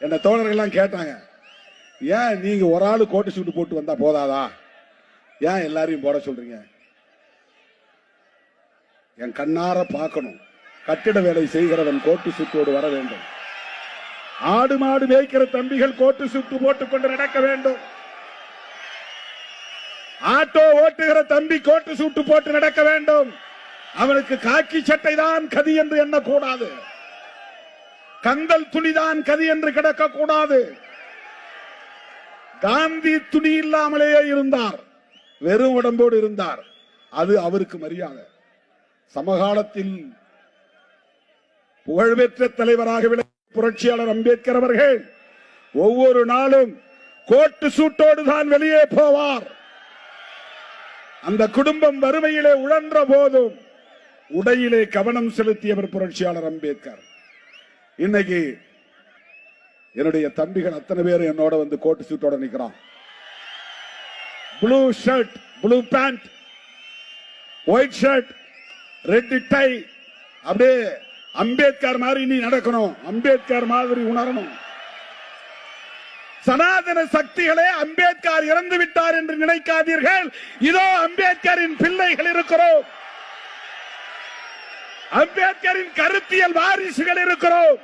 என்ன தோழர்கள்லாம் கேட்டாங்க, ஏன் நீங்க ஒரு ஆளு கோட்டு சூட்டு போட்டு வந்தா போதாதா, ஏன் எல்லாரையும் போட சொல்றீங்க? என் கண்ணார பார்க்கணும், கட்டிட வேலை செய்கிறவன் கோட்டு சூட்டோடு வர வேண்டும். ஆடு மாடு மேய்க்கிற தம்பிகள் கோட்டு சூட்டு போட்டுக் கொண்டு நடக்க வேண்டும். ஆட்டோ ஓட்டுகிற தம்பி கோட்டு சூட்டு போட்டு நடக்க வேண்டும். அவனுக்கு காக்கி சட்டை தான் கதி என்று எண்ணக்கூடாது. கந்தல் துணிதான் கதி என்று கிடக்க கூடாது. காந்தி துணி இல்லாமலேயே இருந்தார், வெறும் உடம்போடு இருந்தார். அது அவருக்கு மரியாதை. சமகாலத்தில் புகழ்பெற்ற தலைவராக விளங்கிய புரட்சியாளர் அம்பேத்கர் அவர்கள் ஒவ்வொரு நாளும் கோட்டு சூட்டோடு தான் வெளியே போவார். அந்த குடும்பம் வறுமையிலே உழன்ற போதும் உடையிலே கவனம் செலுத்தியவர் புரட்சியாளர் அம்பேத்கர். இன்னைக்கு என்னுடைய தம்பிகள் அத்தனை பேரும் என்னோட வந்து கோட்டு சூட்டோட நிக்கிறான். Blue shirt, blue pant, white shirt, red tie. அப்படியே அம்பேத்கர் மாதிரி நீ நடக்கணும், அம்பேத்கர் மாதிரி உணரணும். சனாதன சக்திகளே, அம்பேத்கர் இறந்து விட்டார் என்று நினைக்காதீர்கள். இதோ அம்பேத்கரின் பிள்ளைகள் இருக்கிறோம், அம்பேத்கரின் கருத்தியல் வாரிசுகள் இருக்கிறோம்.